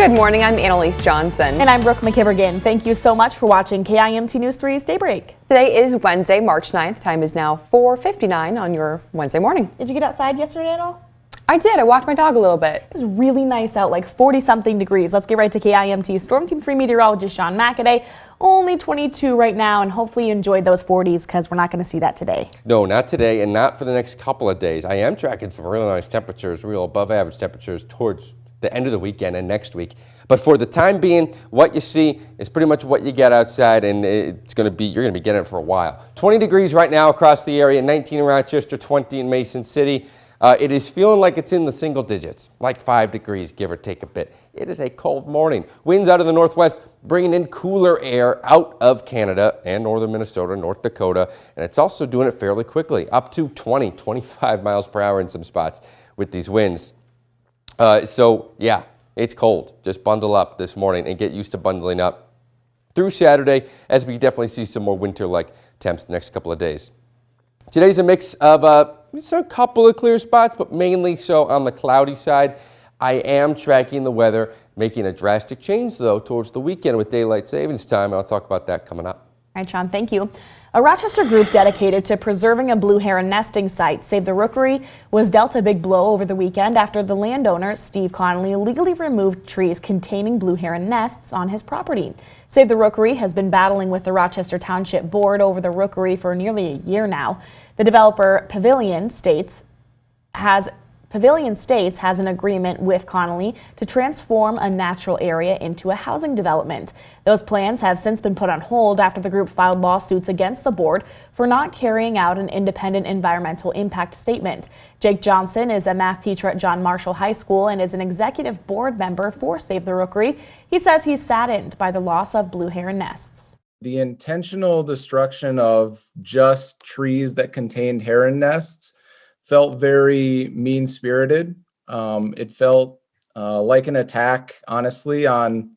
Good morning, I'm Annalise Johnson. And I'm Brooke McKibbergan. Thank you so much for watching KIMT News 3's Daybreak. Today is Wednesday, March 9th. Time is now 4:59 on your Wednesday morning. Did you get outside yesterday at all? I did. I walked my dog a little bit. It was really nice out, like 40-something degrees. Let's get right to KIMT Storm Team 3 meteorologist Sean McAday. Only 22 right now, and hopefully you enjoyed those 40s because we're not going to see that today. No, not today and not for the next couple of days. I am tracking some really nice temperatures, real above average temperatures towards the end of the weekend and next week. But for the time being, what you see is pretty much what you get outside, and you're going to be getting it for a while. 20 degrees right now across the area, 19 in Rochester, 20 in Mason City. It is feeling like it's in the single digits, like 5 degrees, give or take a bit. It is a cold morning. Winds out of the northwest, bringing in cooler air out of Canada and northern Minnesota, North Dakota, and it's also doing it fairly quickly, up to 20, 25 miles per hour in some spots with these winds. So, yeah, it's cold. Just bundle up this morning and get used to bundling up through Saturday as we definitely see some more winter-like temps the next couple of days. Today's a mix of just a couple of clear spots, but mainly so on the cloudy side. I am tracking the weather, making a drastic change, though, towards the weekend with daylight savings time. I'll talk about that coming up. All right, Sean, thank you. A Rochester group dedicated to preserving a blue heron nesting site, Save the Rookery, was dealt a big blow over the weekend after the landowner, Steve Connolly, illegally removed trees containing blue heron nests on his property. Save the Rookery has been battling with the Rochester Township Board over the rookery for nearly a year now. The developer Pavilion States has an agreement with Connolly to transform a natural area into a housing development. Those plans have since been put on hold after the group filed lawsuits against the board for not carrying out an independent environmental impact statement. Jake Johnson is a math teacher at John Marshall High School and is an executive board member for Save the Rookery. He says he's saddened by the loss of blue heron nests. The intentional destruction of just trees that contained heron nests felt very mean-spirited. It felt like an attack, honestly, on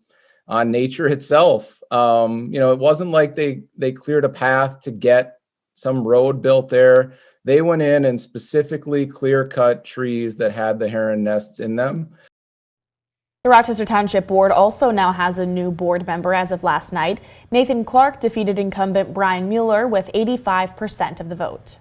nature itself. It wasn't like they cleared a path to get some road built there. They went in and specifically clear-cut trees that had the heron nests in them. The Rochester Township Board also now has a new board member as of last night. Nathan Clark defeated incumbent Brian Mueller with 85% of the vote.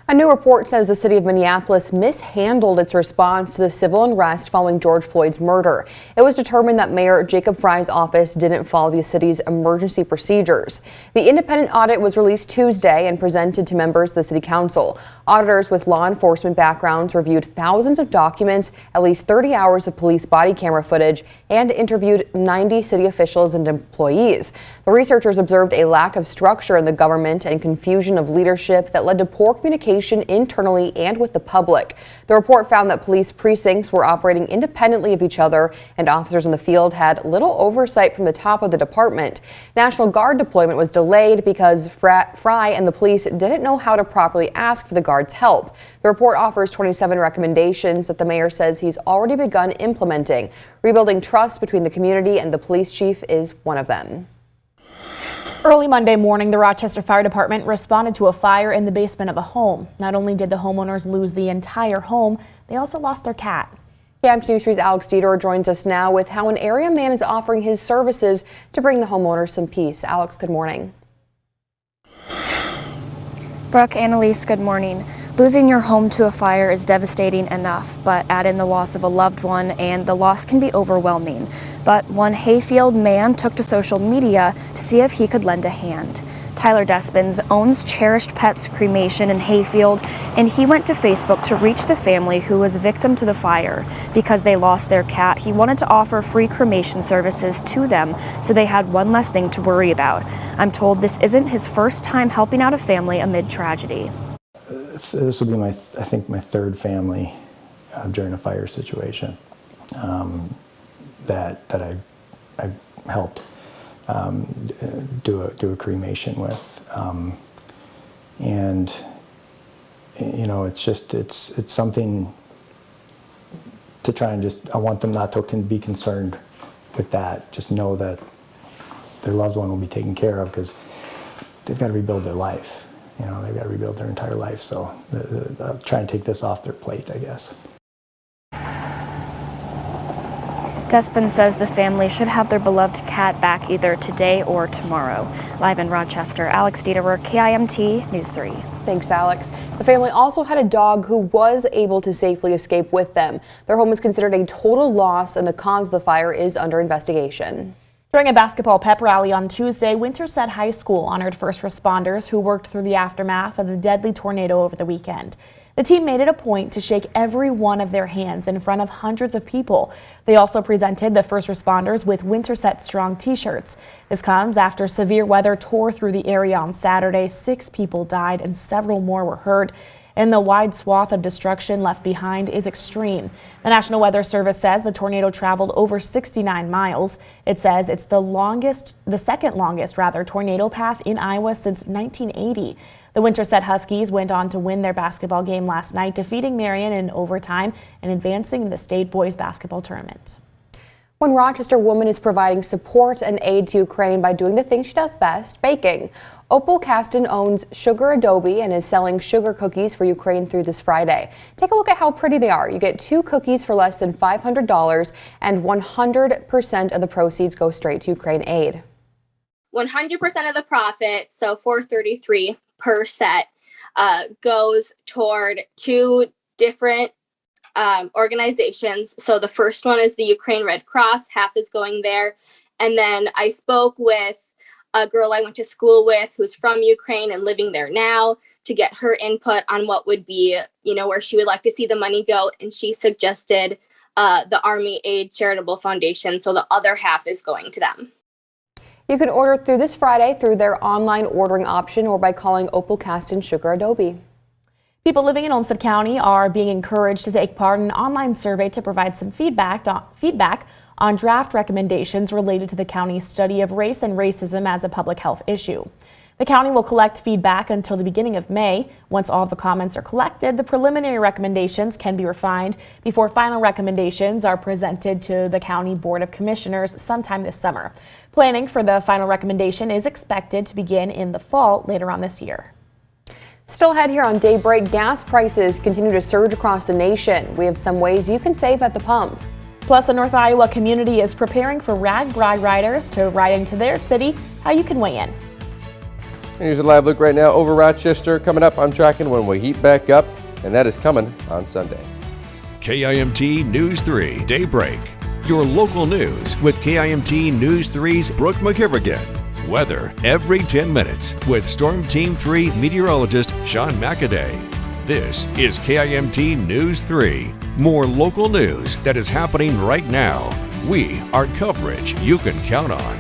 A new report says the city of Minneapolis mishandled its response to the civil unrest following George Floyd's murder. It was determined that Mayor Jacob Frey's office didn't follow the city's emergency procedures. The independent audit was released Tuesday and presented to members of the city council. Auditors with law enforcement backgrounds reviewed thousands of documents, at least 30 hours of police body camera footage, and interviewed 90 city officials and employees. The researchers observed a lack of structure in the government and confusion of leadership that led to poor communication internally and with the public. The report found that police precincts were operating independently of each other and officers in the field had little oversight from the top of the department. National Guard deployment was delayed because Frey and the police didn't know how to properly ask for the Guard's help. The report offers 27 recommendations that the mayor says he's already begun implementing. Rebuilding trust between the community and the police chief is one of them. Early Monday morning, the Rochester Fire Department responded to a fire in the basement of a home. Not only did the homeowners lose the entire home, they also lost their cat. KIMT News 3's Alex Dieter joins us now with how an area man is offering his services to bring the homeowners some peace. Alex, good morning. Brooke, Annalise, good morning. Losing your home to a fire is devastating enough, but add in the loss of a loved one and the loss can be overwhelming. But one Hayfield man took to social media to see if he could lend a hand. Tyler Despins owns Cherished Pets Cremation in Hayfield, and he went to Facebook to reach the family who was victim to the fire. Because they lost their cat, he wanted to offer free cremation services to them so they had one less thing to worry about. I'm told this isn't his first time helping out a family amid tragedy. This will be my third family during a fire situation that I helped do a cremation with, and it's something to try and I want them not to be concerned with that. Just know that their loved one will be taken care of because they've got to rebuild their life. They've got to rebuild their entire life. So I'll try and take this off their plate, I guess. Tespin says the family should have their beloved cat back either today or tomorrow. Live in Rochester, Alex Dieterwerk, KIMT News 3. Thanks, Alex. The family also had a dog who was able to safely escape with them. Their home is considered a total loss, and the cause of the fire is under investigation. During a basketball pep rally on Tuesday, Winterset High School honored first responders who worked through the aftermath of the deadly tornado over the weekend. The team made it a point to shake every one of their hands in front of hundreds of people. They also presented the first responders with Winterset Strong t-shirts. This comes after severe weather tore through the area on Saturday. 6 people died and several more were hurt. And the wide swath of destruction left behind is extreme. The National Weather Service says the tornado traveled over 69 miles. It says it's the second longest tornado path in Iowa since 1980. The Winterset Huskies went on to win their basketball game last night, defeating Marion in overtime and advancing in the state boys basketball tournament. One Rochester woman is providing support and aid to Ukraine by doing the thing she does best, baking. Opal Caston owns Sugar Adobe and is selling sugar cookies for Ukraine through this Friday. Take a look at how pretty they are. You get 2 cookies for less than $500, and 100% of the proceeds go straight to Ukraine aid. 100% of the profit, so $433 per set, goes toward 2 different organizations. So the first one is the Ukraine Red Cross, half is going there. And then I spoke with a girl I went to school with who's from Ukraine and living there now to get her input on what would be, where she would like to see the money go. And she suggested the Army Aid Charitable Foundation. So the other half is going to them. You can order through this Friday through their online ordering option or by calling Opal Caston Sugar Adobe. People living in Olmsted County are being encouraged to take part in an online survey to provide some feedback on draft recommendations related to the county's study of race and racism as a public health issue. The county will collect feedback until the beginning of May. Once all the comments are collected, the preliminary recommendations can be refined before final recommendations are presented to the County Board of Commissioners sometime this summer. Planning for the final recommendation is expected to begin in the fall later on this year. Still ahead here on Daybreak, gas prices continue to surge across the nation. We have some ways you can save at the pump. Plus, a North Iowa community is preparing for Rag Bride riders to ride into their city. How you can weigh in. Here's a live look right now over Rochester. Coming up, I'm tracking when we heat back up, and that is coming on Sunday. KIMT News 3 Daybreak. Your local news with KIMT News 3's Brooke McKivigan. Weather every 10 minutes with Storm Team 3 meteorologist Sean McAday. This is KIMT News 3. More local news that is happening right now. We are coverage you can count on.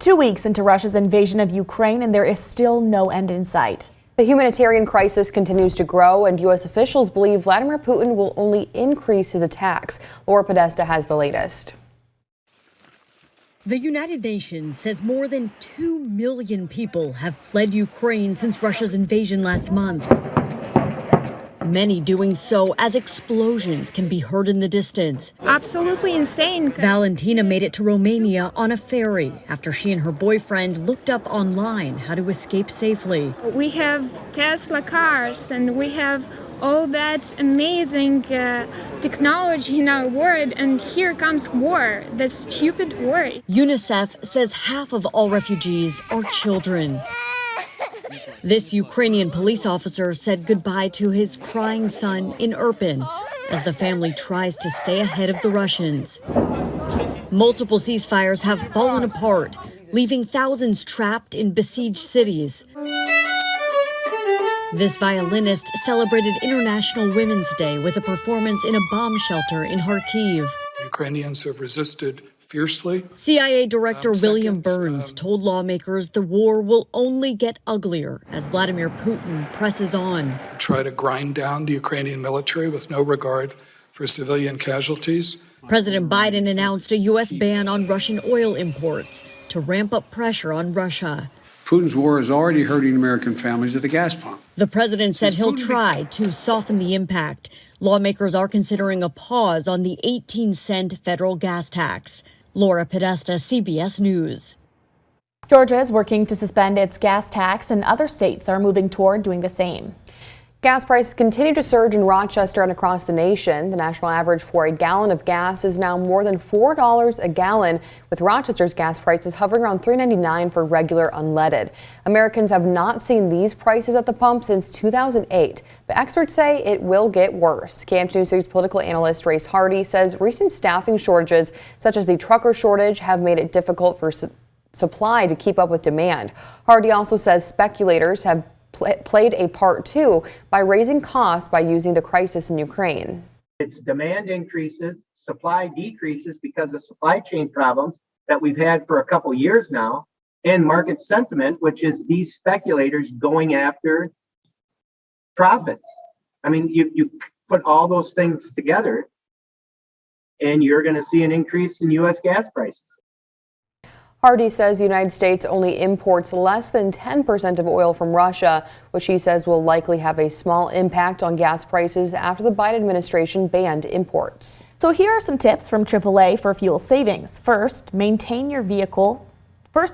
2 weeks into Russia's invasion of Ukraine, and there is still no end in sight. The humanitarian crisis continues to grow, and U.S. officials believe Vladimir Putin will only increase his attacks. Laura Podesta has the latest. The United Nations says more than 2 million people have fled Ukraine since Russia's invasion last month. Many doing so as explosions can be heard in the distance. Absolutely insane. Valentina made it to Romania on a ferry after she and her boyfriend looked up online how to escape safely. We have Tesla cars and we have all that amazing technology in our world, and here comes war, the stupid war. UNICEF says half of all refugees are children. This Ukrainian police officer said goodbye to his crying son in Irpin as the family tries to stay ahead of the Russians. Multiple ceasefires have fallen apart, leaving thousands trapped in besieged cities. This violinist celebrated International Women's Day with a performance in a bomb shelter in Kharkiv. Ukrainians have resisted fiercely. CIA Director William Burns told lawmakers the war will only get uglier as Vladimir Putin presses on. Try to grind down the Ukrainian military with no regard for civilian casualties. President Biden announced a U.S. ban on Russian oil imports to ramp up pressure on Russia. Putin's war is already hurting American families at the gas pump. The president said he'll try to soften the impact. Lawmakers are considering a pause on the 18-cent federal gas tax. Laura Podesta, CBS News. Georgia is working to suspend its gas tax, and other states are moving toward doing the same. Gas prices continue to surge in Rochester and across the nation. The national average for a gallon of gas is now more than $4 a gallon, with Rochester's gas prices hovering around $3.99 for regular unleaded. Americans have not seen these prices at the pump since 2008, but experts say it will get worse. KAMT News 3's political analyst Race Hardy says recent staffing shortages, such as the trucker shortage, have made it difficult for supply to keep up with demand. Hardy also says speculators have played a part too by raising costs by using the crisis in Ukraine. It's demand increases, supply decreases because of supply chain problems that we've had for a couple years now, and market sentiment, which is these speculators going after profits. I mean, you put all those things together and you're going to see an increase in U.S. gas prices. Hardy says the United States only imports less than 10% of oil from Russia, which he says will likely have a small impact on gas prices after the Biden administration banned imports. So here are some tips from AAA for fuel savings. First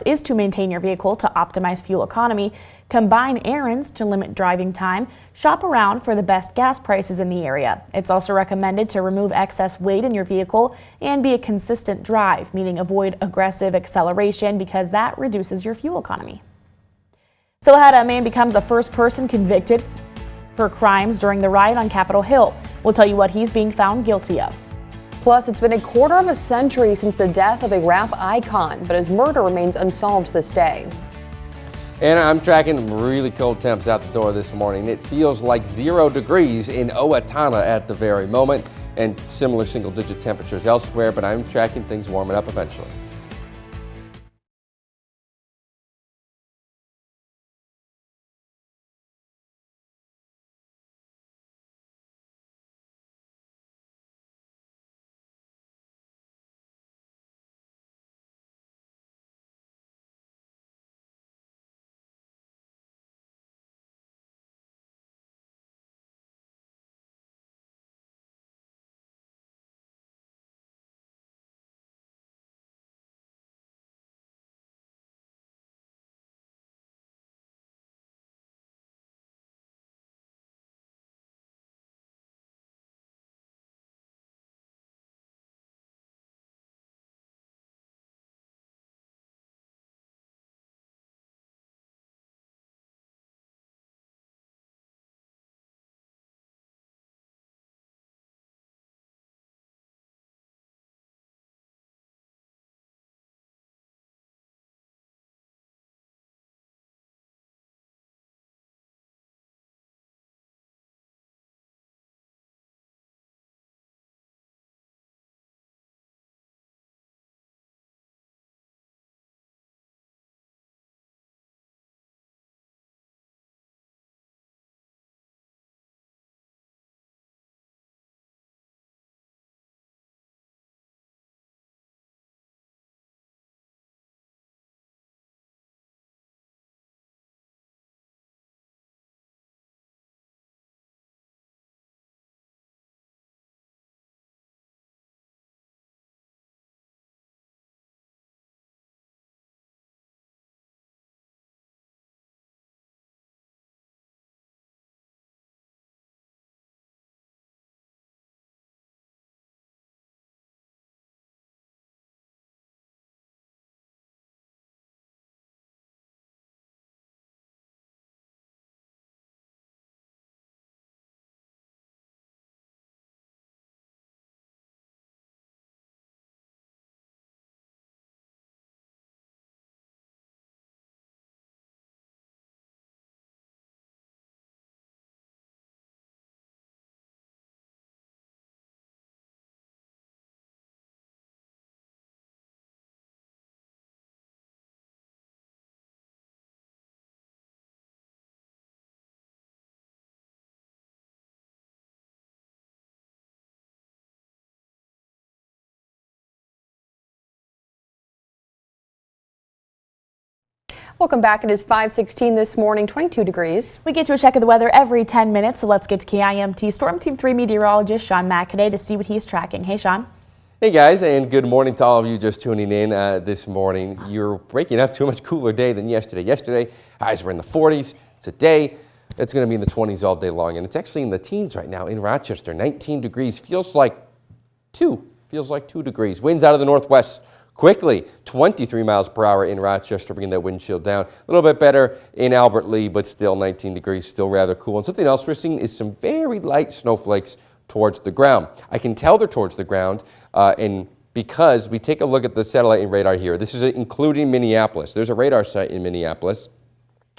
is to maintain your vehicle to optimize fuel economy, combine errands to limit driving time, shop around for the best gas prices in the area. It's also recommended to remove excess weight in your vehicle and be a consistent drive, meaning avoid aggressive acceleration because that reduces your fuel economy. Silhouette, a man becomes the first person convicted for crimes during the riot on Capitol Hill. We'll tell you what he's being found guilty of. Plus, it's been a quarter of a century since the death of a rap icon, but his murder remains unsolved to this day. And I'm tracking really cold temps out the door this morning. It feels like 0 degrees in Owatonna at the very moment, and similar single-digit temperatures elsewhere, but I'm tracking things warming up eventually. Welcome back. It is 5:16 this morning, 22 degrees. We get you a check of the weather every 10 minutes, so let's get to KIMT Storm Team 3 meteorologist Sean McAday to see what he's tracking. Hey, Sean. Hey guys, and good morning to all of you just tuning in this morning. You're breaking up to a much cooler day than yesterday. Yesterday, highs were in the 40s. Today, it's going to be in the 20s all day long, and it's actually in the teens right now in Rochester. 19 degrees, feels like 2 degrees. Winds out of the northwest quickly, 23 miles per hour in Rochester, bringing that wind chill down. A little bit better in Albert Lee, but still 19 degrees, still rather cool. And something else we're seeing is some very light snowflakes towards the ground. I can tell they're towards the ground, and because we take a look at the satellite and radar here. This is including Minneapolis. There's a radar site in Minneapolis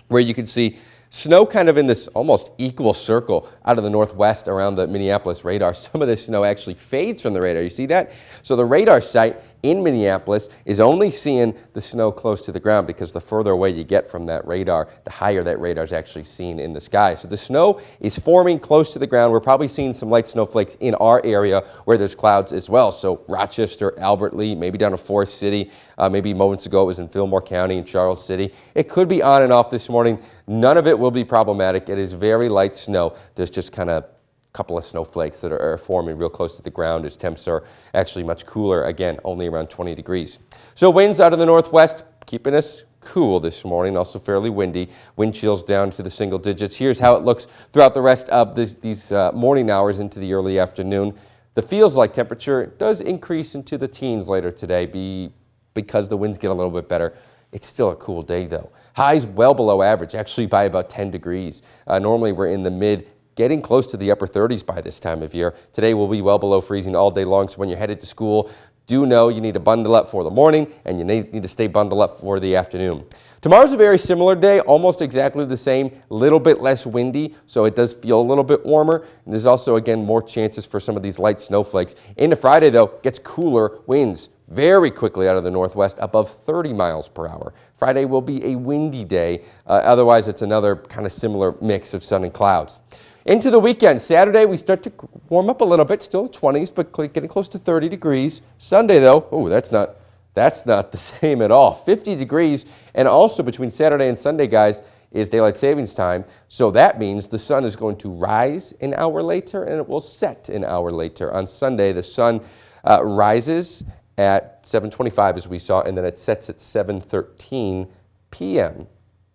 where you can see snow kind of in this almost equal circle out of the northwest around the Minneapolis radar. Some of this snow actually fades from the radar. You see that? So the radar site in Minneapolis is only seeing the snow close to the ground because the further away you get from that radar, the higher that radar is actually seen in the sky. So the snow is forming close to the ground. We're probably seeing some light snowflakes in our area where there's clouds as well. So Rochester, Albert Lee, maybe down to Forest City. Maybe moments ago it was in Fillmore County and Charles City. It could be on and off this morning. None of it will be problematic. It is very light snow. There's just kind of couple of snowflakes that are forming real close to the ground as temps are actually much cooler, again, only around 20 degrees. So winds out of the northwest keeping us cool this morning, also fairly windy. Wind chills down to the single digits. Here's how it looks throughout the rest of these morning hours into the early afternoon. The feels like temperature does increase into the teens later today because the winds get a little bit better. It's still a cool day though. Highs well below average, actually by about 10 degrees. Normally we're in the mid, getting close to the upper 30s by this time of year. Today will be well below freezing all day long, so when you're headed to school, do know you need to bundle up for the morning and you need to stay bundled up for the afternoon. Tomorrow's a very similar day, almost exactly the same, a little bit less windy, so it does feel a little bit warmer. And there's also, again, more chances for some of these light snowflakes. Into Friday, though, gets cooler winds very quickly out of the northwest, above 30 miles per hour. Friday will be a windy day. Otherwise, it's another kind of similar mix of sun and clouds. Into the weekend, Saturday we start to warm up a little bit, still 20s, but getting close to 30 degrees. Sunday though, oh, that's not the same at all. 50 degrees, and also between Saturday and Sunday, guys, is daylight savings time. So that means the sun is going to rise an hour later and it will set an hour later. On Sunday, the sun rises at 7:25 as we saw, and then it sets at 7:13 p.m.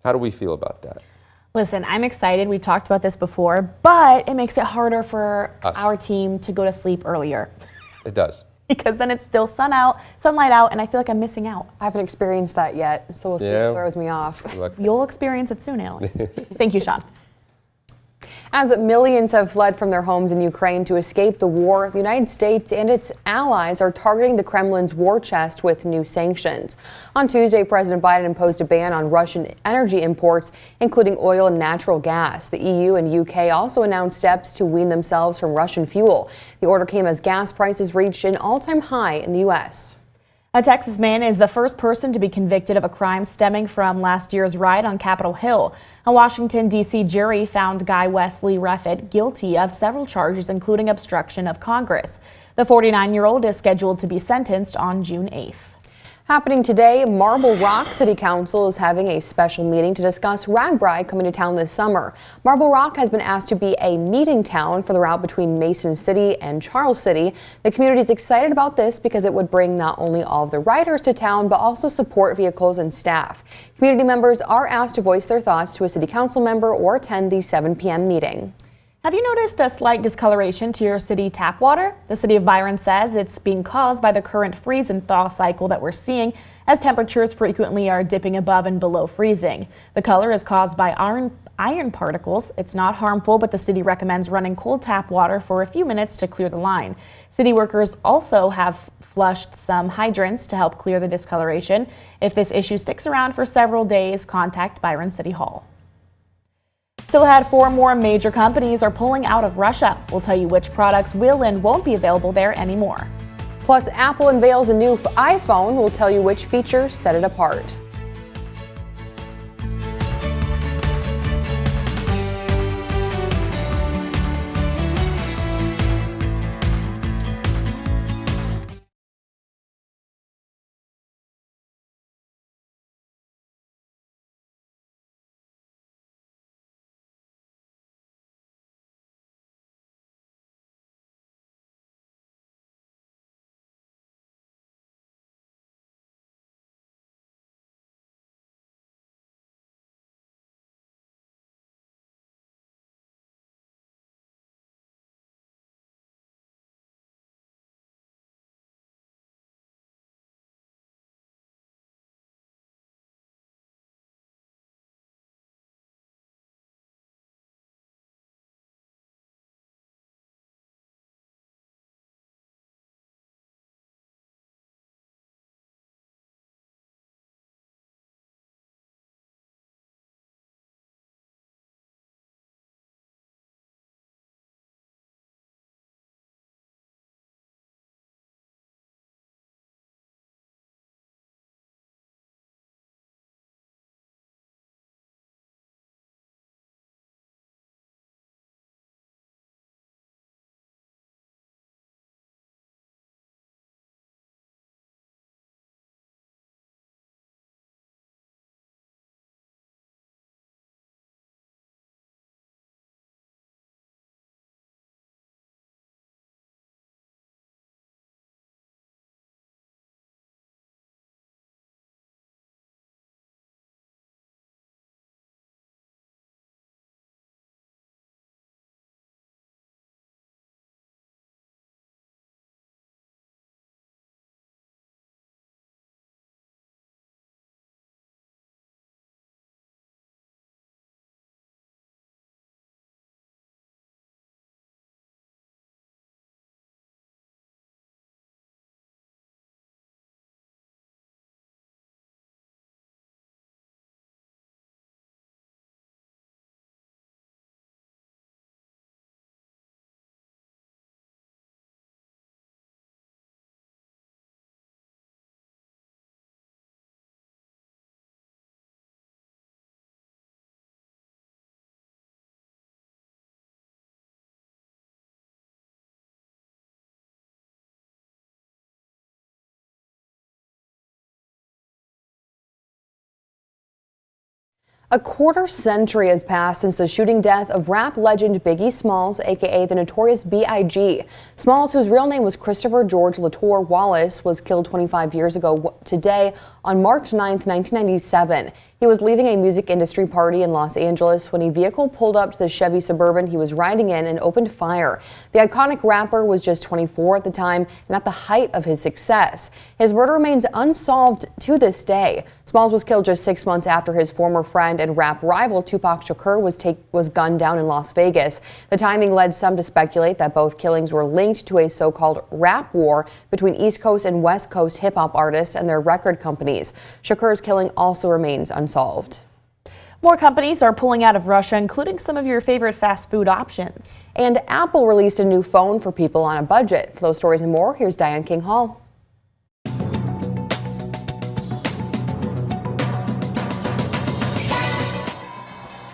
How do we feel about that? Listen, I'm excited. We've talked about this before, but it makes it harder for our team to go to sleep earlier. It does. Because then it's still sunlight out, and I feel like I'm missing out. I haven't experienced that yet, so we'll see if it throws me off. You'll experience it soon, Annalise. Thank you, Sean. As millions have fled from their homes in Ukraine to escape the war, the United States and its allies are targeting the Kremlin's war chest with new sanctions. On Tuesday, President Biden imposed a ban on Russian energy imports, including oil and natural gas. The EU and UK also announced steps to wean themselves from Russian fuel. The order came as gas prices reached an all-time high in the U.S. A Texas man is the first person to be convicted of a crime stemming from last year's riot on Capitol Hill. A Washington, D.C. jury found Guy Wesley Reffitt guilty of several charges, including obstruction of Congress. The 49-year-old is scheduled to be sentenced on June 8th. Happening today, Marble Rock City Council is having a special meeting to discuss RAGBRAI coming to town this summer. Marble Rock has been asked to be a meeting town for the route between Mason City and Charles City. The community is excited about this because it would bring not only all of the riders to town, but also support vehicles and staff. Community members are asked to voice their thoughts to a city council member or attend the 7 p.m. meeting. Have you noticed a slight discoloration to your city tap water? The city of Byron says it's being caused by the current freeze and thaw cycle that we're seeing as temperatures frequently are dipping above and below freezing. The color is caused by iron particles. It's not harmful, but the city recommends running cold tap water for a few minutes to clear the line. City workers also have flushed some hydrants to help clear the discoloration. If this issue sticks around for several days, contact Byron City Hall. Still ahead, 4 more major companies are pulling out of Russia. We'll tell you which products will and won't be available there anymore. Plus, Apple unveils a new iPhone. We'll tell you which features set it apart. A quarter century has passed since the shooting death of rap legend Biggie Smalls, aka the notorious B.I.G. Smalls, whose real name was Christopher George Latour Wallace, was killed 25 years ago today on March 9, 1997. He was leaving a music industry party in Los Angeles when a vehicle pulled up to the Chevy Suburban he was riding in and opened fire. The iconic rapper was just 24 at the time and at the height of his success. His murder remains unsolved to this day. Smalls was killed just 6 months after his former friend and rap rival Tupac Shakur was gunned down in Las Vegas. The timing led some to speculate that both killings were linked to a so-called rap war between East Coast and West Coast hip-hop artists and their record companies. Shakur's killing also remains unsolved. More companies are pulling out of Russia, including some of your favorite fast food options. And Apple released a new phone for people on a budget. For those stories and more, here's Diane King Hall.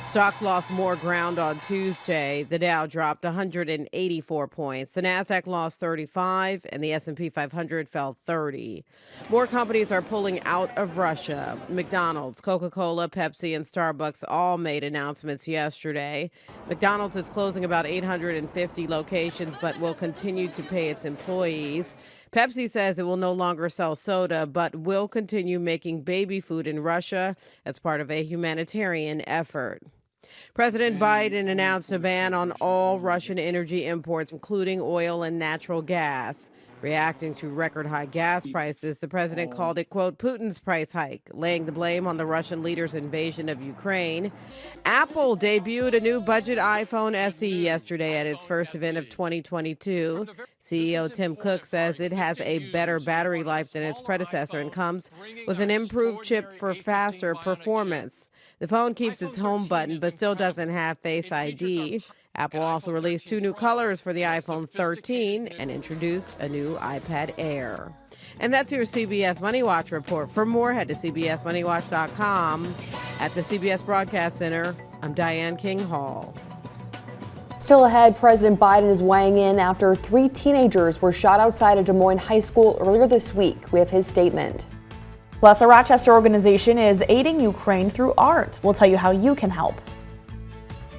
Stocks lost more ground on Tuesday. The Dow dropped 184 points. The Nasdaq lost 35, and the S&P 500 fell 30. More companies are pulling out of Russia. McDonald's, Coca-Cola, Pepsi, and Starbucks all made announcements yesterday. McDonald's is closing about 850 locations, but will continue to pay its employees. Pepsi says it will no longer sell soda, but will continue making baby food in Russia as part of a humanitarian effort. President Biden announced a ban on all Russian energy imports, including oil and natural gas. Reacting to record high gas prices, the president called it, quote, Putin's price hike, laying the blame on the Russian leader's invasion of Ukraine. Apple debuted a new budget iPhone SE yesterday at its first event of 2022. CEO Tim Cook says it has a better battery life than its predecessor and comes with an improved chip for faster performance. The phone keeps its home button but still doesn't have Face ID. Apple also released 2 new colors for the iPhone 13 and introduced a new iPad Air. And that's your CBS Money Watch report. For more, head to cbsmoneywatch.com. At the CBS Broadcast Center, I'm Diane King Hall. Still ahead, President Biden is weighing in after 3 teenagers were shot outside of Des Moines High School earlier this week. We have his statement. Plus, a Rochester organization is aiding Ukraine through art. We'll tell you how you can help.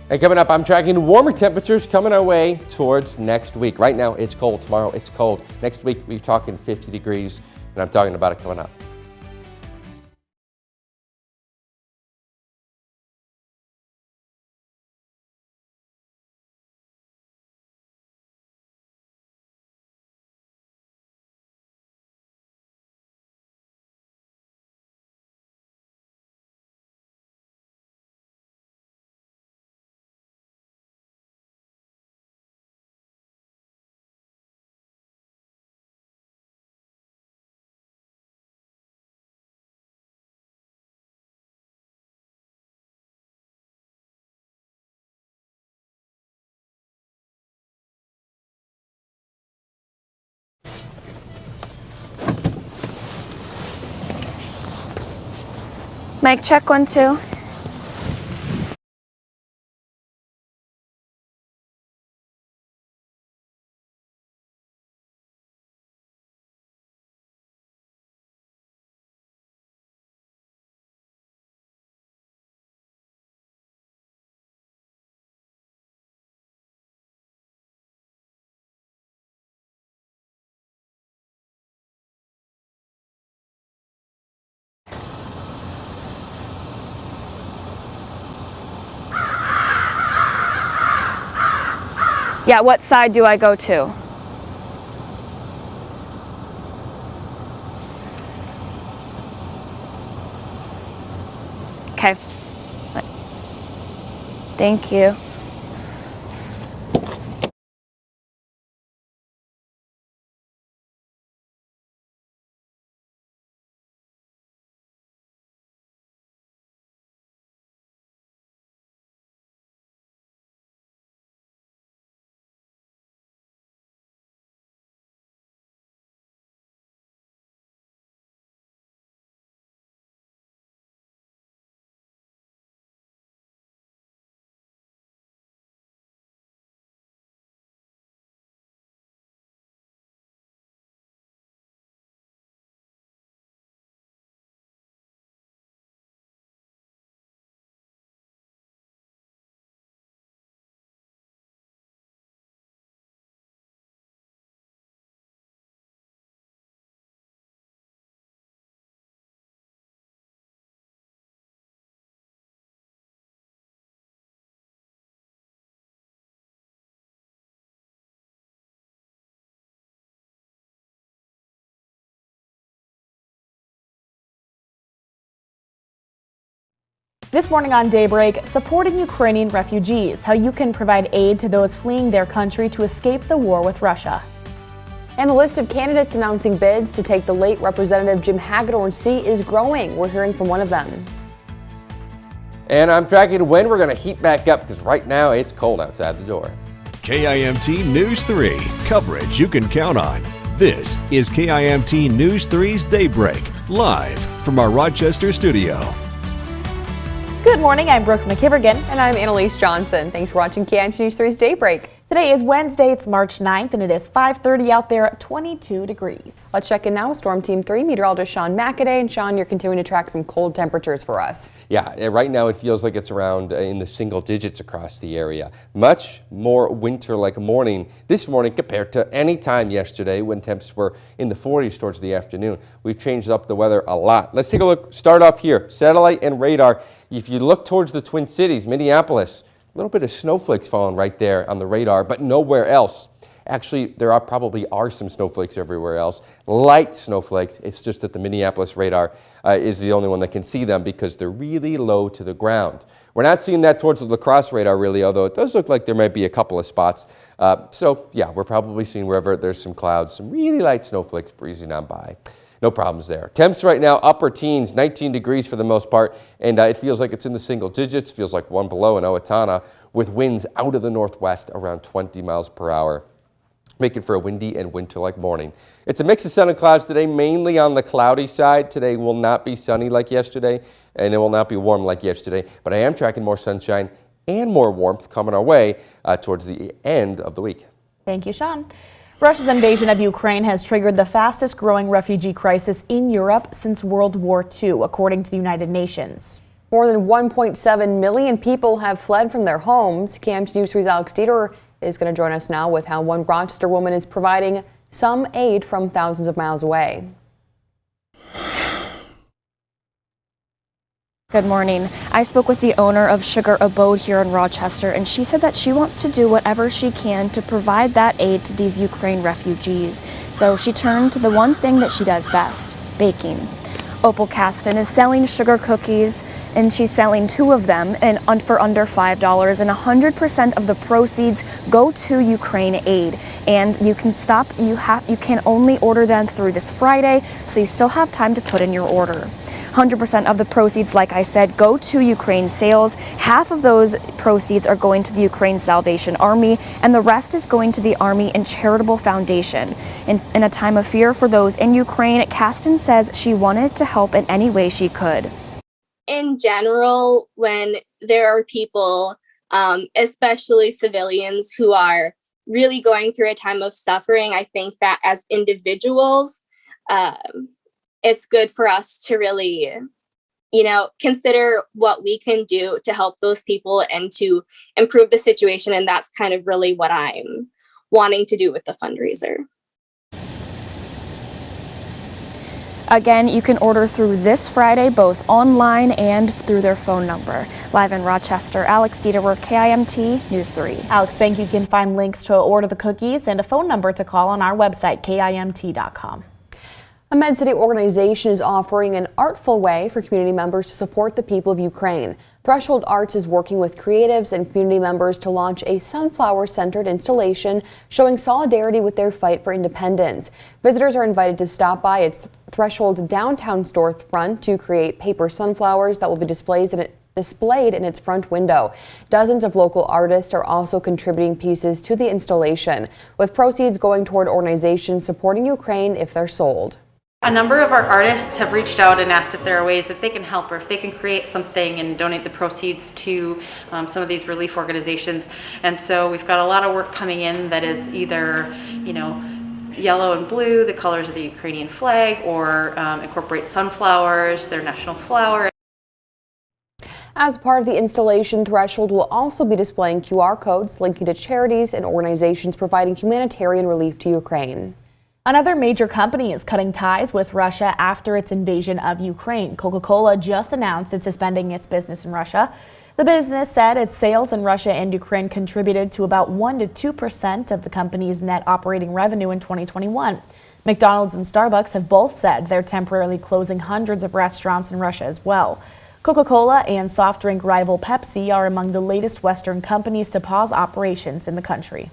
And coming up, I'm tracking warmer temperatures coming our way towards next week. Right now, it's cold. Tomorrow, it's cold. Next week, we're talking 50 degrees, and I'm talking about it coming up. Mic check 1, 2. Yeah, what side do I go to? Okay. Thank you. This morning on Daybreak, supporting Ukrainian refugees, how you can provide aid to those fleeing their country to escape the war with Russia. And the list of candidates announcing bids to take the late Representative Jim Hagedorn's seat is growing. We're hearing from one of them. And I'm tracking when we're going to heat back up because right now it's cold outside the door. KIMT News 3, coverage you can count on. This is KIMT News 3's Daybreak, live from our Rochester studio. Good morning, I'm Brooke McKivergan. And I'm Annalise Johnson. Thanks for watching KIMT News 3's Daybreak. Today is Wednesday, it's March 9th, and it is 5:30 out there at 22 degrees. Let's check in now with Storm Team 3 meteorologist Sean McAday. And Sean, you're continuing to track some cold temperatures for us. Yeah, right now it feels like it's around in the single digits across the area. Much more winter-like morning this morning compared to any time yesterday when temps were in the 40s towards the afternoon. We've changed up the weather a lot. Let's take a look. Start off here. Satellite and radar. If you look towards the Twin Cities, Minneapolis, a little bit of snowflakes falling right there on the radar, but nowhere else. Actually, there probably are some snowflakes everywhere else. Light snowflakes. It's just that the Minneapolis radar is the only one that can see them because they're really low to the ground. We're not seeing that towards the La Crosse radar really, although it does look like there might be a couple of spots. So yeah, we're probably seeing wherever there's some clouds, some really light snowflakes breezing on by. No problems there. Temps right now, upper teens, 19 degrees for the most part, and it feels like it's in the single digits. Feels like one below in Owatonna with winds out of the northwest around 20 miles per hour. Making for a windy and winter-like morning. It's a mix of sun and clouds today, mainly on the cloudy side. Today will not be sunny like yesterday, and it will not be warm like yesterday, but I am tracking more sunshine and more warmth coming our way towards the end of the week. Thank you, Sean. Russia's invasion of Ukraine has triggered the fastest growing refugee crisis in Europe since World War II, according to the United Nations. More than 1.7 million people have fled from their homes. KIMT News 3's Alex Dieter is going to join us now with how one Rochester woman is providing some aid from thousands of miles away. Good morning. I spoke with the owner of Sugar Abode here in Rochester, and she said that she wants to do whatever she can to provide that aid to these Ukraine refugees. So she turned to the one thing that she does best, baking. Opal Caston is selling sugar cookies, and she's selling 2 of them for under $5, and 100% of the proceeds go to Ukraine aid. And you can you can only order them through this Friday, so you still have time to put in your order. 100% of the proceeds, like I said, go to Ukraine sales. Half of those proceeds are going to the Ukraine Salvation Army, and the rest is going to the Army and Charitable Foundation. In a time of fear for those in Ukraine, Caston says she wanted to help in any way she could. In general, when there are people, especially civilians, who are really going through a time of suffering, I think that as individuals, it's good for us to really, consider what we can do to help those people and to improve the situation. And that's kind of really what I'm wanting to do with the fundraiser. Again, you can order through this Friday, both online and through their phone number. Live in Rochester, Alex Dieter, KIMT News 3. Alex, thank you. You can find links to order the cookies and a phone number to call on our website, KIMT.com. A Med City organization is offering an artful way for community members to support the people of Ukraine. Threshold Arts is working with creatives and community members to launch a sunflower-centered installation showing solidarity with their fight for independence. Visitors are invited to stop by its Threshold's downtown storefront to create paper sunflowers that will be displayed in its front window. Dozens of local artists are also contributing pieces to the installation, with proceeds going toward organizations supporting Ukraine if they're sold. A number of our artists have reached out and asked if there are ways that they can help or if they can create something and donate the proceeds to some of these relief organizations. And so we've got a lot of work coming in that is either, yellow and blue, the colors of the Ukrainian flag, or incorporate sunflowers, their national flower. As part of the installation, Threshold will also be displaying QR codes linking to charities and organizations providing humanitarian relief to Ukraine. Another major company is cutting ties with Russia after its invasion of Ukraine. Coca-Cola just announced it's suspending its business in Russia. The business said its sales in Russia and Ukraine contributed to about 1% to 2% of the company's net operating revenue in 2021. McDonald's and Starbucks have both said they're temporarily closing hundreds of restaurants in Russia as well. Coca-Cola and soft drink rival Pepsi are among the latest Western companies to pause operations in the country.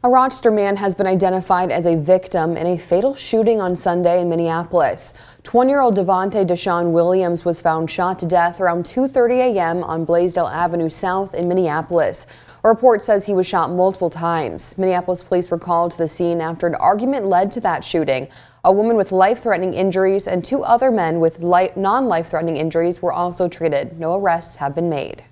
A Rochester man has been identified as a victim in a fatal shooting on Sunday in Minneapolis. 20-year-old Devontae Deshaun Williams was found shot to death around 2:30 a.m. on Blaisdell Avenue South in Minneapolis. A report says he was shot multiple times. Minneapolis police were called to the scene after an argument led to that shooting. A woman with life-threatening injuries and 2 other men with non-life-threatening injuries were also treated. No arrests have been made.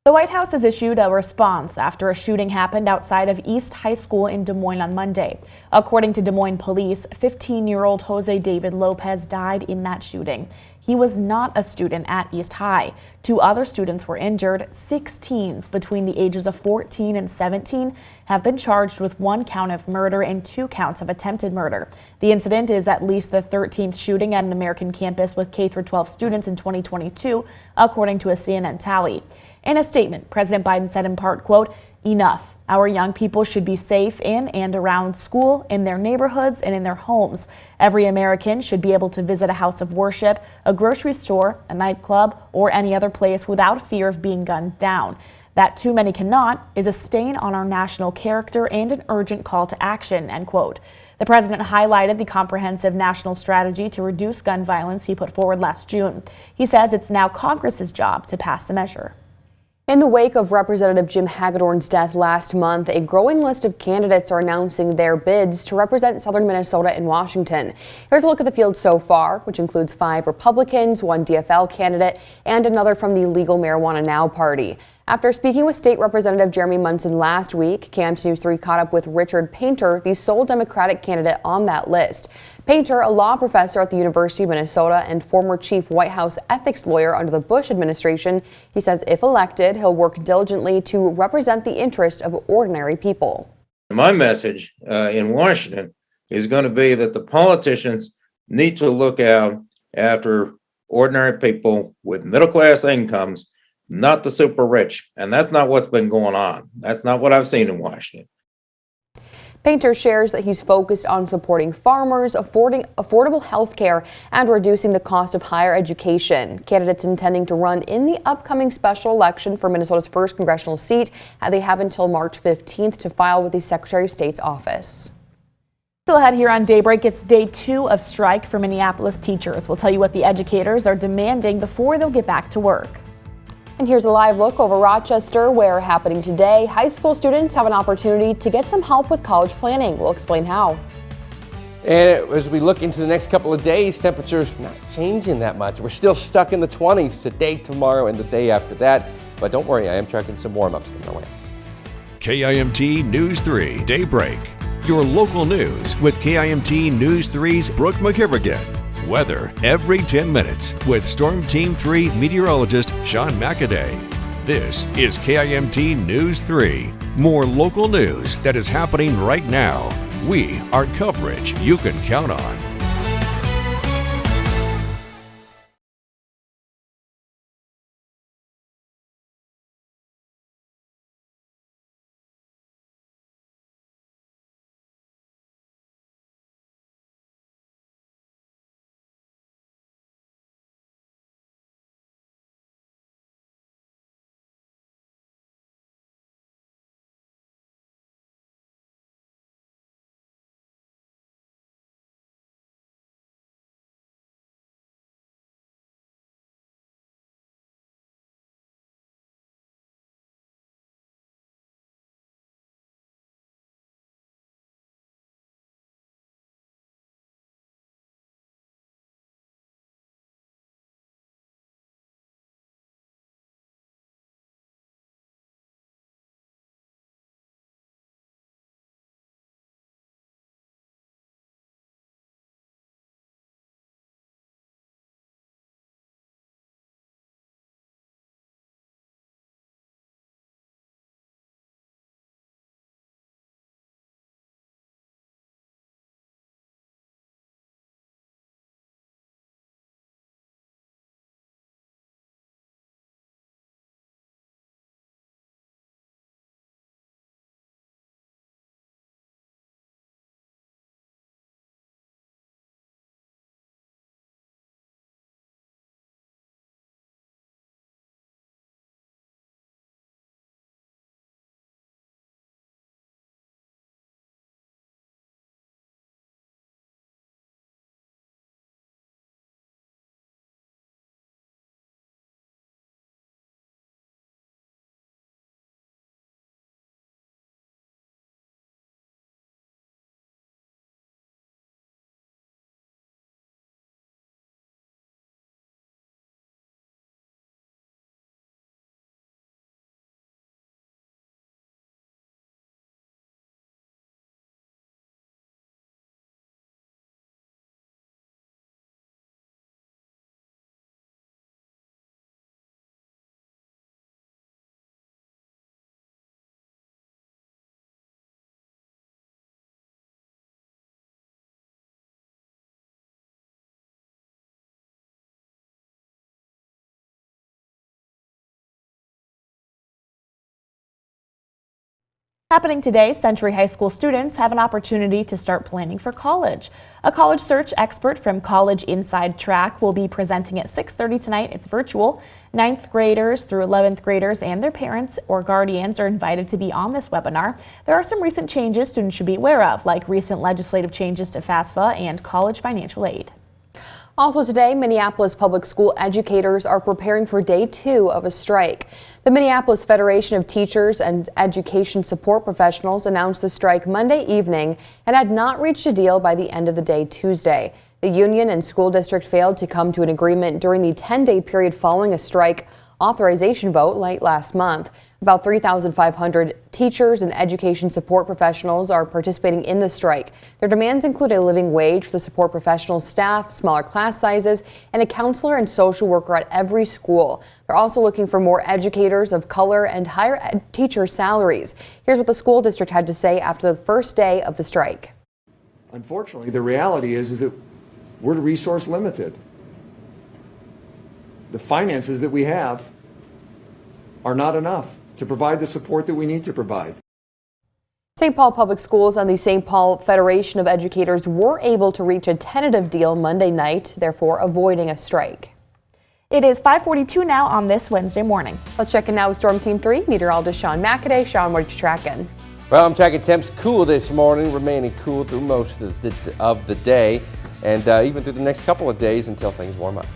The White House has issued a response after a shooting happened outside of East High School in Des Moines on Monday. According to Des Moines police, 15-year-old Jose David Lopez died in that shooting. He was not a student at East High. 2 other students were injured. 6 teens between the ages of 14 and 17 have been charged with 1 count of murder and 2 counts of attempted murder. The incident is at least the 13th shooting at an American campus with K-12 students in 2022, according to a CNN tally. In a statement, President Biden said in part, quote, "Enough. Our young people should be safe in and around school, in their neighborhoods, and in their homes. Every American should be able to visit a house of worship, a grocery store, a nightclub, or any other place without fear of being gunned down. That too many cannot is a stain on our national character and an urgent call to action," end quote. The president highlighted the comprehensive national strategy to reduce gun violence he put forward last June. He says it's now Congress's job to pass the measure. In the wake of Representative Jim Hagedorn's death last month, a growing list of candidates are announcing their bids to represent southern Minnesota and Washington. Here's a look at the field so far, which includes 5 Republicans, 1 DFL candidate, and another from the Legal Marijuana Now party. After speaking with State Representative Jeremy Munson last week, KYMT News 3 caught up with Richard Painter, the sole Democratic candidate on that list. Painter, a law professor at the University of Minnesota and former chief White House ethics lawyer under the Bush administration, he says if elected, he'll work diligently to represent the interests of ordinary people. My message in Washington is going to be that the politicians need to look out after ordinary people with middle-class incomes, not the super rich. And that's not what's been going on. That's not what I've seen in Washington. Painter shares that he's focused on supporting farmers, affordable health care, and reducing the cost of higher education. Candidates intending to run in the upcoming special election for Minnesota's first congressional seat, they have until March 15th to file with the Secretary of State's office. Still ahead here on Daybreak, it's day 2 of strike for Minneapolis teachers. We'll tell you what the educators are demanding before they'll get back to work. And here's a live look over Rochester, where happening today, high school students have an opportunity to get some help with college planning. We'll explain how. And as we look into the next couple of days, temperatures not changing that much. We're still stuck in the 20s today, tomorrow, and the day after that. But don't worry, I am tracking some warm-ups coming our way. KIMT News 3 Daybreak. Your local news with KIMT News 3's Brooke McKivergan. Weather every 10 minutes with Storm Team 3 meteorologist Sean McAday. This is KIMT News 3. More local news that is happening right now. We are coverage you can count on. Happening today, Century High School students have an opportunity to start planning for college. A college search expert from College Inside Track will be presenting at 6:30 tonight. It's virtual. 9th graders through 11th graders and their parents or guardians are invited to be on this webinar. There are some recent changes students should be aware of, like recent legislative changes to FAFSA and college financial aid. Also today, Minneapolis public school educators are preparing for day 2 of a strike. The Minneapolis Federation of Teachers and Education Support Professionals announced the strike Monday evening and had not reached a deal by the end of the day Tuesday. The union and school district failed to come to an agreement during the 10-day period following a strike authorization vote late last month. About 3,500 teachers and education support professionals are participating in the strike. Their demands include a living wage for the support professional staff, smaller class sizes, and a counselor and social worker at every school. They're also looking for more educators of color and higher teacher salaries. Here's what the school district had to say after the first day of the strike. Unfortunately, the reality is that we're resource limited. The finances that we have are not enough to provide the support that we need to provide. St. Paul Public Schools and the St. Paul Federation of Educators were able to reach a tentative deal Monday night, therefore avoiding a strike. It is 5:42 now on this Wednesday morning. Let's check in now with Storm Team 3 meteorologist Sean McAday. Sean, what are you tracking? Well, I'm tracking temps cool this morning, remaining cool through most of the day, and even through the next couple of days until things warm up.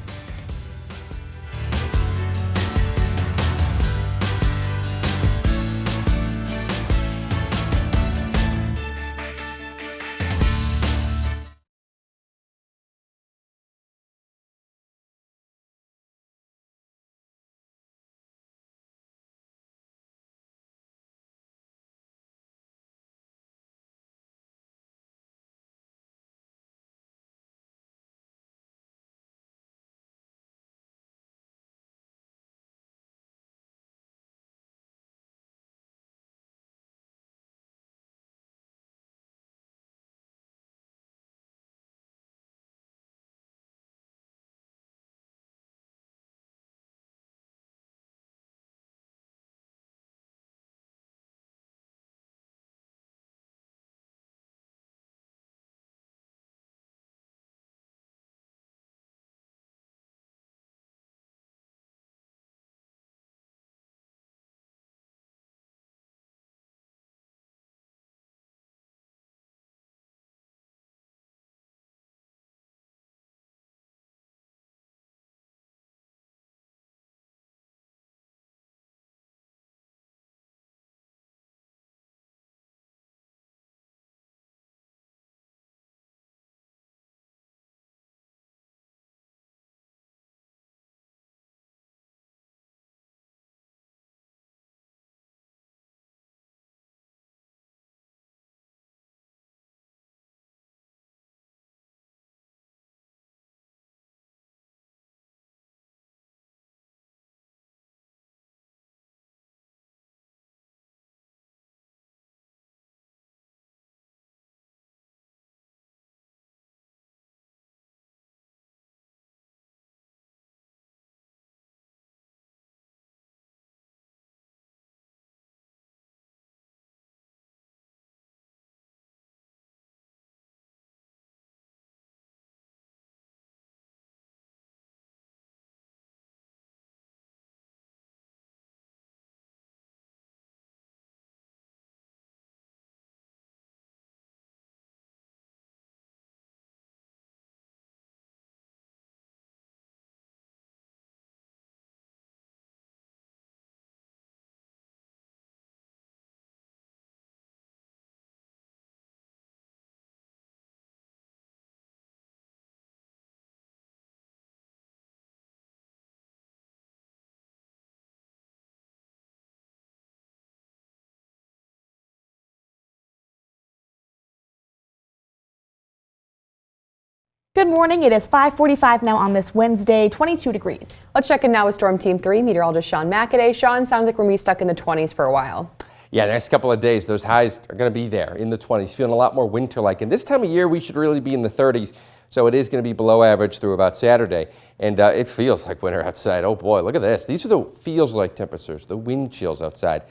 Good morning. It is 5:45 now on this Wednesday, 22 degrees. Let's check in now with Storm Team 3 meteorologist Sean McAday. Sean, sounds like we're going to be stuck in the 20s for a while. Yeah, the next couple of days, those highs are going to be there in the 20s, feeling a lot more winter-like. And this time of year, we should really be in the 30s. So it is going to be below average through about Saturday. And it feels like winter outside. Oh boy, look at this. These are the feels like temperatures, the wind chills outside.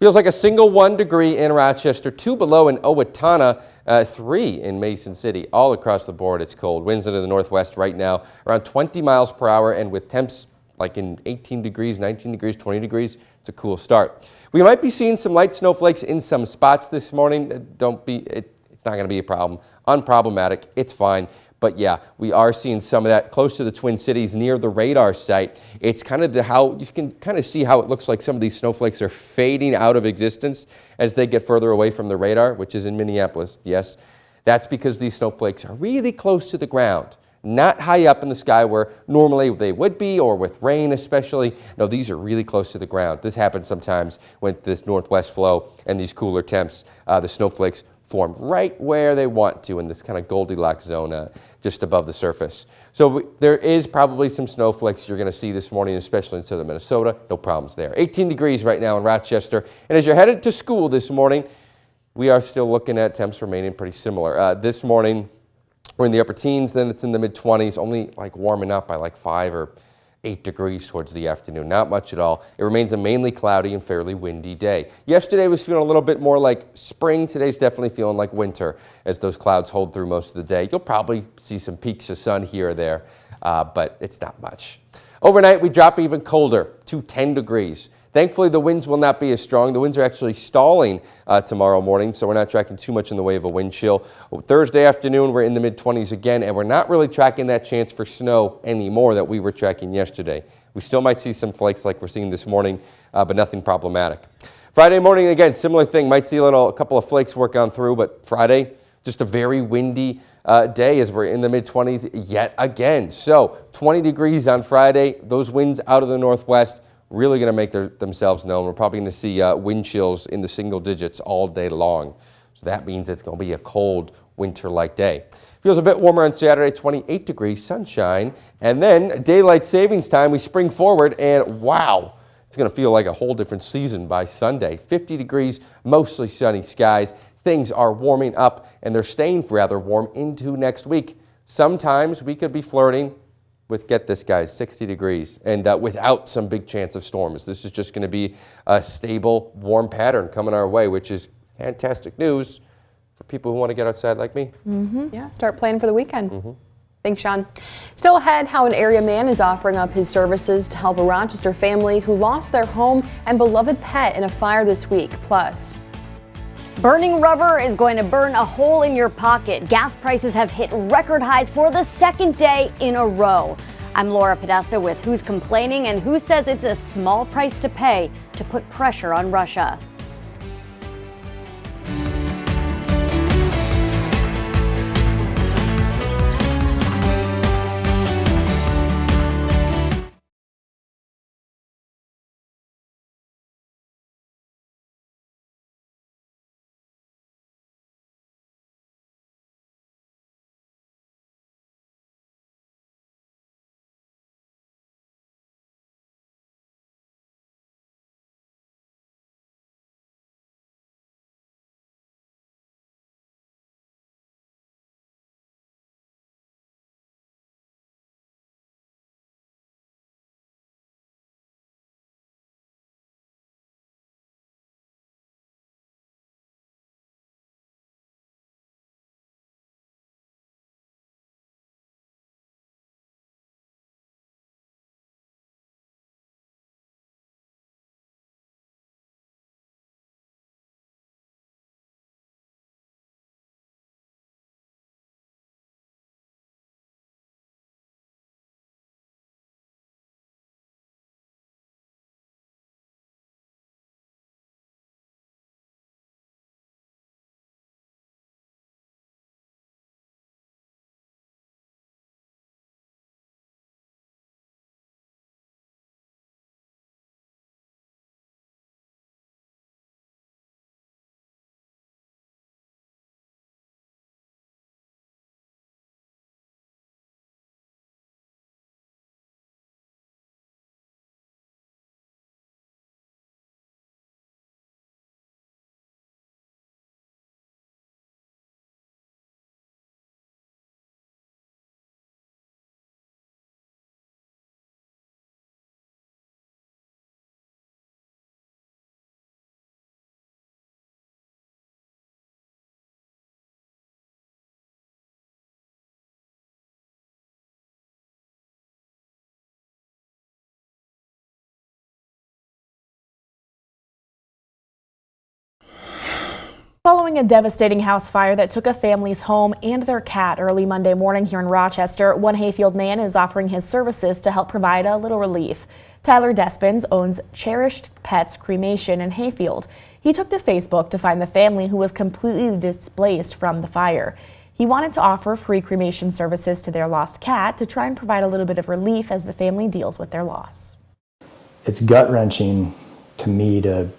Feels like a single 1 degree in Rochester, 2 below in Owatonna, 3 in Mason City. All across the board, it's cold. Winds into the northwest right now, around 20 miles per hour, and with temps like in 18 degrees, 19 degrees, 20 degrees, it's a cool start. We might be seeing some light snowflakes in some spots this morning. It's not going to be a problem. Unproblematic. It's fine. But yeah, we are seeing some of that close to the Twin Cities near the radar site. It's kind of how you can kind of see how it looks like some of these snowflakes are fading out of existence as they get further away from the radar, which is in Minneapolis. Yes, that's because these snowflakes are really close to the ground, not high up in the sky where normally they would be, or with rain especially. No, these are really close to the ground. This happens sometimes with this northwest flow and these cooler temps. The snowflakes form right where they want to in this kind of Goldilocks zone just above the surface. So there is probably some snowflakes you're going to see this morning, especially in southern Minnesota. No problems there. 18 degrees right now in Rochester. And as you're headed to school this morning, we are still looking at temps remaining pretty similar. This morning, we're in the upper teens, then it's in the mid-20s, only like warming up by like 5 or 8 degrees towards the afternoon. Not much at all. It remains a mainly cloudy and fairly windy day. Yesterday was feeling a little bit more like spring. Today's definitely feeling like winter as those clouds hold through most of the day. You'll probably see some peaks of sun here or there, but it's not much. Overnight, we drop even colder to 10 degrees. Thankfully, the winds will not be as strong. The winds are actually stalling tomorrow morning, so we're not tracking too much in the way of a wind chill. Thursday afternoon, we're in the mid-20s again, and we're not really tracking that chance for snow anymore that we were tracking yesterday. We still might see some flakes like we're seeing this morning, but nothing problematic. Friday morning, again, similar thing. Might see a couple of flakes work on through, but Friday, just a very windy day as we're in the mid-20s yet again. So 20 degrees on Friday. Those winds out of the northwest really going to make themselves known. We're probably going to see wind chills in the single digits all day long. So that means it's going to be a cold winter-like day. Feels a bit warmer on Saturday, 28 degrees, sunshine. And then daylight savings time, we spring forward, and wow, it's going to feel like a whole different season by Sunday. 50 degrees, mostly sunny skies. Things are warming up, and they're staying rather warm into next week. Sometimes we could be flirting with, get this guys, 60 degrees and without some big chance of storms. This is just going to be a stable, warm pattern coming our way, which is fantastic news for people who want to get outside like me. Yeah, start planning for the weekend. Thanks, Sean. Still ahead, how an area man is offering up his services to help a Rochester family who lost their home and beloved pet in a fire this week. Plus, burning rubber is going to burn a hole in your pocket. Gas prices have hit record highs for the second day in a row. I'm Laura Podesta with Who's Complaining and who says it's a small price to pay to put pressure on Russia. Following a devastating house fire that took a family's home and their cat early Monday morning here in Rochester, one Hayfield man is offering his services to help provide a little relief. Tyler Despens owns Cherished Pets Cremation in Hayfield. He took to Facebook to find the family who was completely displaced from the fire. He wanted to offer free cremation services to their lost cat to try and provide a little bit of relief as the family deals with their loss. It's gut-wrenching to me to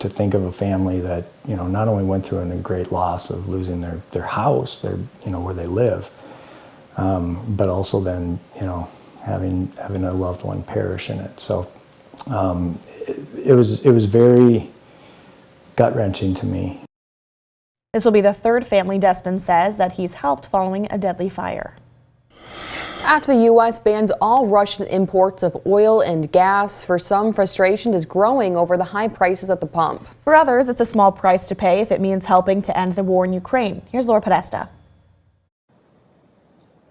think of a family that, you know, not only went through a great loss of losing their house, where they live, but also then, you know, having a loved one perish in it. So it was very gut-wrenching to me. This will be the third family Despens says that he's helped following a deadly fire. After the U.S. bans all Russian imports of oil and gas, for some, frustration is growing over the high prices at the pump. For others, it's a small price to pay if it means helping to end the war in Ukraine. Here's Laura Podesta.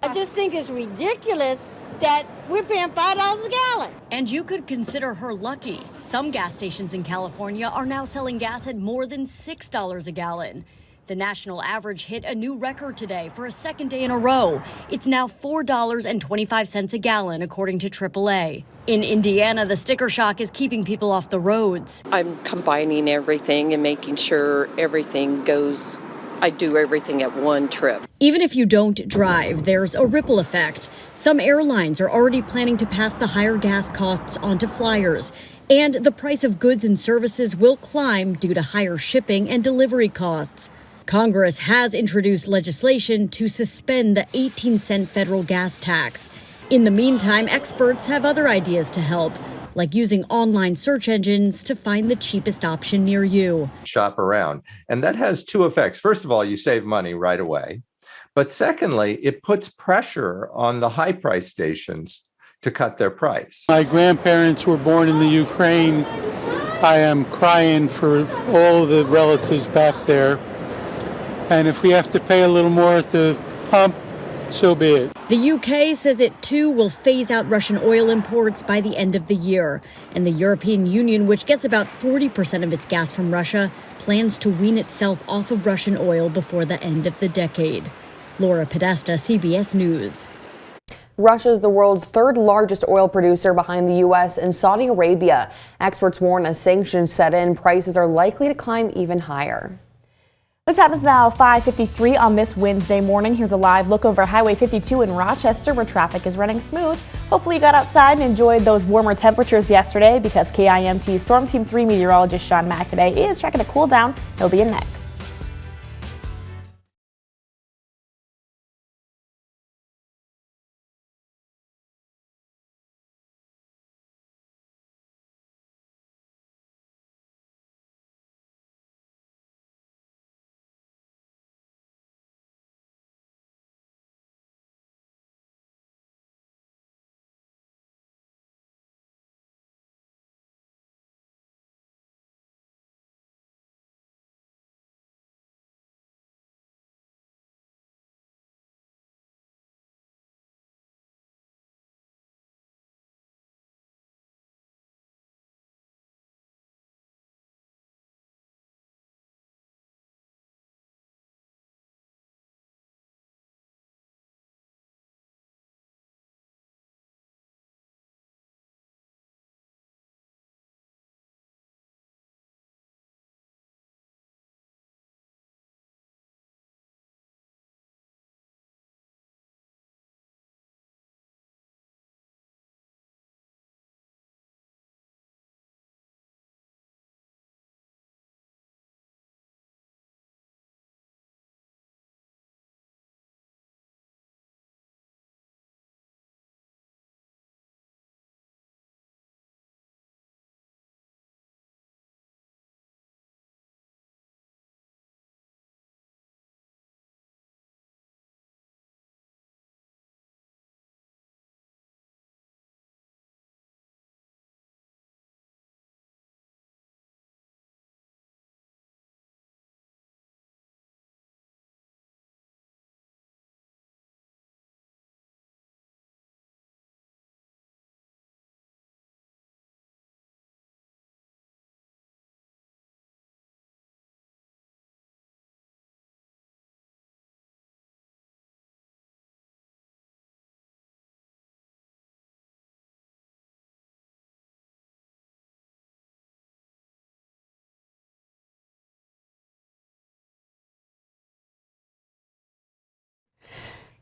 I just think it's ridiculous that we're paying $5 a gallon. And you could consider her lucky. Some gas stations in California are now selling gas at more than $6 a gallon. The national average hit a new record today for a second day in a row. It's now $4.25 a gallon, according to AAA. In Indiana, the sticker shock is keeping people off the roads. I'm combining everything and making sure everything goes, I do everything at one trip. Even if you don't drive, there's a ripple effect. Some airlines are already planning to pass the higher gas costs on to flyers. And the price of goods and services will climb due to higher shipping and delivery costs. Congress has introduced legislation to suspend the 18-cent federal gas tax. In the meantime, experts have other ideas to help, like using online search engines to find the cheapest option near you. Shop around. And that has two effects. First of all, you save money right away. But secondly, it puts pressure on the high price stations to cut their price. My grandparents were born in the Ukraine. I am crying for all the relatives back there. And if we have to pay a little more at the pump, so be it. The UK says it too will phase out Russian oil imports by the end of the year. And the European Union, which gets about 40% of its gas from Russia, plans to wean itself off of Russian oil before the end of the decade. Laura Podesta, CBS News. Russia is the world's third largest oil producer behind the U.S. and Saudi Arabia. Experts warn as sanctions set in, prices are likely to climb even higher. This happens now 5:53 on this Wednesday morning. Here's a live look over Highway 52 in Rochester where traffic is running smooth. Hopefully you got outside and enjoyed those warmer temperatures yesterday because KIMT Storm Team 3 meteorologist Sean McAday is tracking to cool down. He'll be in next.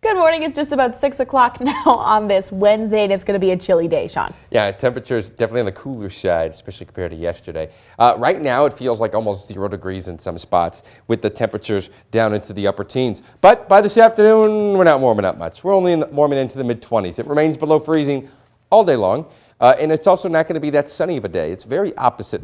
Good morning. It's just about 6 o'clock now on this Wednesday, and it's going to be a chilly day, Sean. Yeah, temperatures definitely on the cooler side, especially compared to yesterday. Right now, it feels like almost 0 degrees in some spots with the temperatures down into the upper teens. But by this afternoon, we're not warming up much. We're only warming into the mid-20s. It remains below freezing all day long, and it's also not going to be that sunny of a day. It's very opposite.